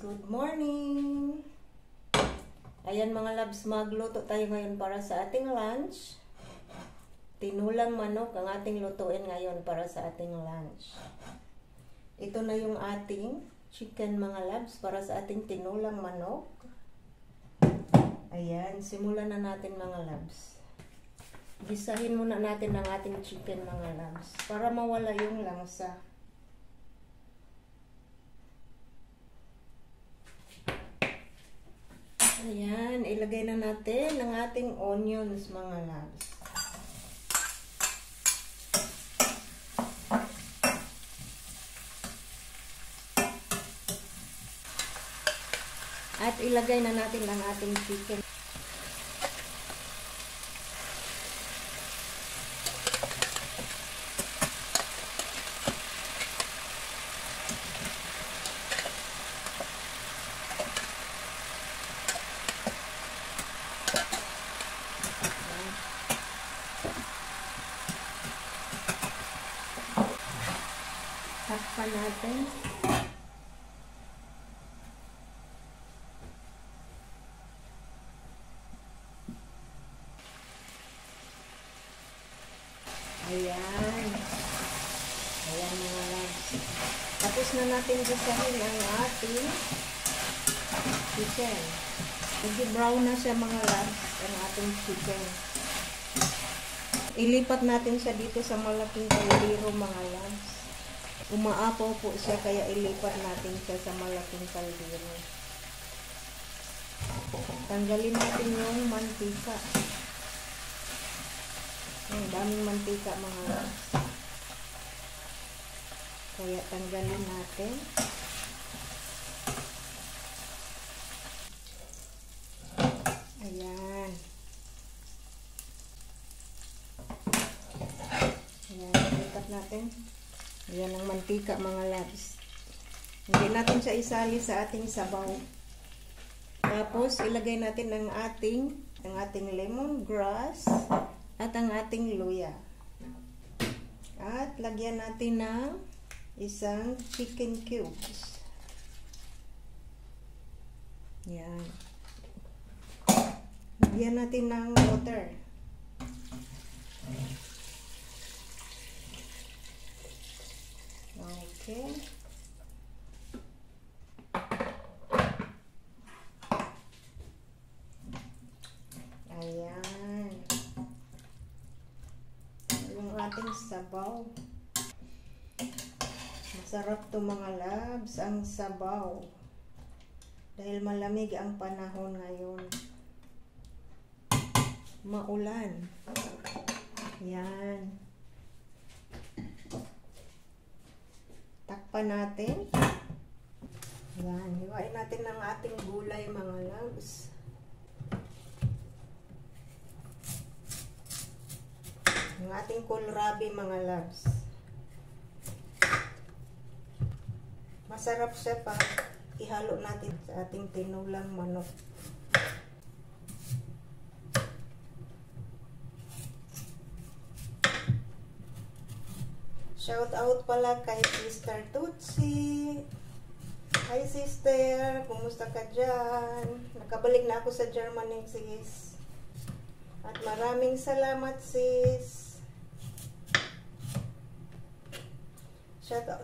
Good morning! Ayan mga loves, magluto tayo ngayon para sa ating lunch. Tinulang manok ang ating lutuin ngayon para sa ating lunch. Ito na yung ating chicken mga loves para sa ating tinulang manok. Ayan, simulan na natin mga loves. Gisahin muna natin ang ating chicken mga loves para mawala yung langsa. Ayan, ilagay na natin ang ating onions mga loves. At ilagay na natin ang ating chicken. Takpan natin. Ayan. Ayan mga loves. Tapos na natin gasahin ang ating chicken. Nag-brown na siya mga loves, ang ating chicken. Ilipat natin siya dito sa malaking kaldero mga loves. Umaapaw po siya kaya ilipat natin siya sa malaking kaldero. Tanggalin natin yung mantika. Ang daming mantika mga loves. Kaya tanggalin natin. Ayan. Ayan, ilipat natin. Ayan ang mantika mga loves. Hindi natin siya isali sa ating sabaw. Tapos ilagay natin ang ating lemongrass at ang ating luya. At lagyan natin ng isang chicken cubes. Ayan. Lagyan natin ng water. Okay. Ayan. Yung ating sabaw. Masarap to mga loves, ang sabaw. Dahil malamig ang panahon ngayon. Maulan. Ayan. Takpan natin. Ayan. Hiwain natin ang ating gulay mga loves. Ang ating kohlrabi mga loves. Masarap siya pag ihalo natin sa ating tinulang manok. Shout out pala kay Sister Tutsi. Hi sister, kumusta ka dyan? Nakabalik na ako sa Germany sis. At maraming salamat sis.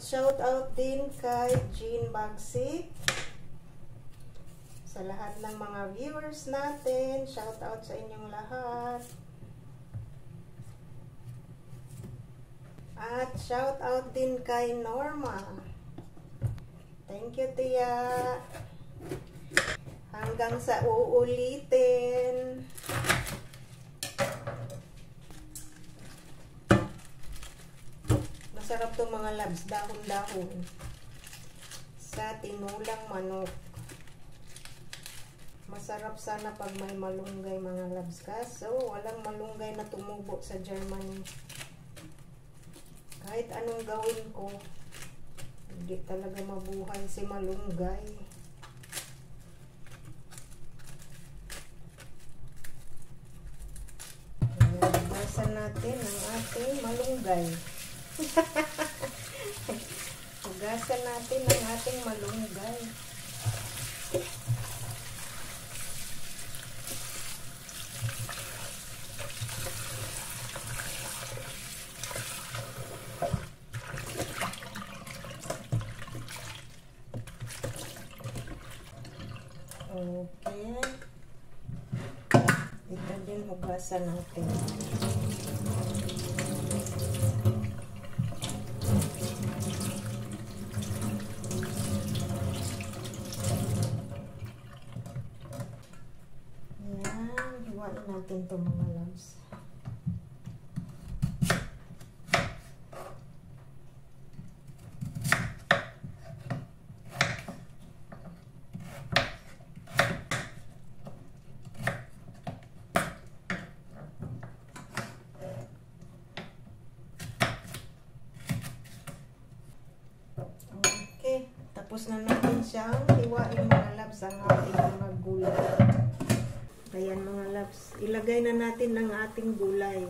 Shout out din kay Jean Bagsik. Sa lahat ng mga viewers natin, shout out sa inyong lahat. At shout out din kay Norma. Thank you, Tia. Hanggang sa uulitin. Masarap to mga loves, dahon-dahon. Sa tinulang manok. Masarap sana pag may malunggay mga loves. Kaso walang malunggay na tumubo sa Germany. Kahit anong gawin ko, hindi talaga mabuhay si malunggay. Hugasan natin ang ating malunggay. Hugasan natin ang ating malunggay. Hugasan natin. Ayan, hiwain natin ito mga loves. Tapos na natin siyang hiwain mga loves ang ating mga gulay. Ayan mga loves, ilagay na natin ang ating gulay.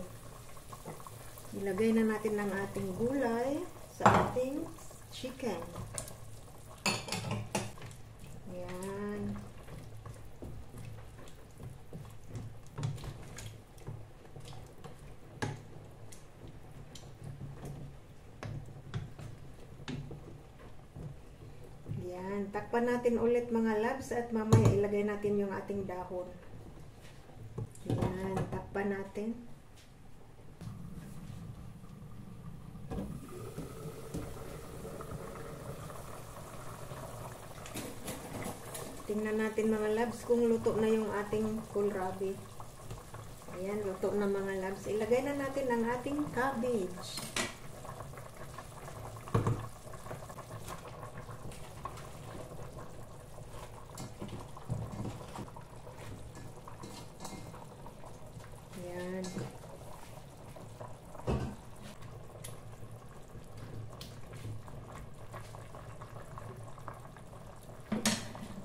Ilagay na natin ang ating gulay sa ating chicken. Ayan. Ayan, takpan natin ulit mga loves at mamaya ilagay natin yung ating dahon. Ayan, takpan natin. Tingnan natin mga loves kung luto na yung ating kohlrabi. Ayan, luto na mga loves. Ilagay na natin ang ating cabbage. Ayan.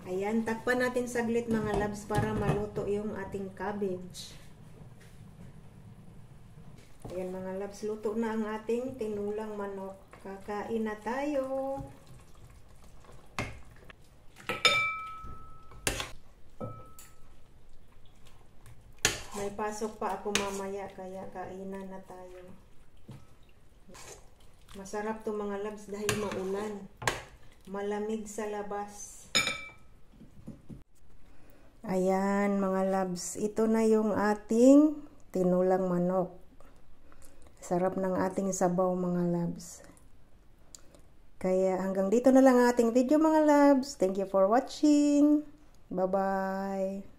Ayan, takpan natin saglit mga loves para maluto yung ating cabbage. Ayan mga loves, luto na ang ating tinulang manok. Kakain na tayo. May pasok pa ako mamaya kaya kainan na tayo. Masarap to mga loves dahil maulan. Malamig sa labas. Ayan mga loves, ito na yung ating tinulang manok. Sarap ng ating sabaw mga loves. Kaya hanggang dito na lang ang ating video mga loves. Thank you for watching. Bye-bye.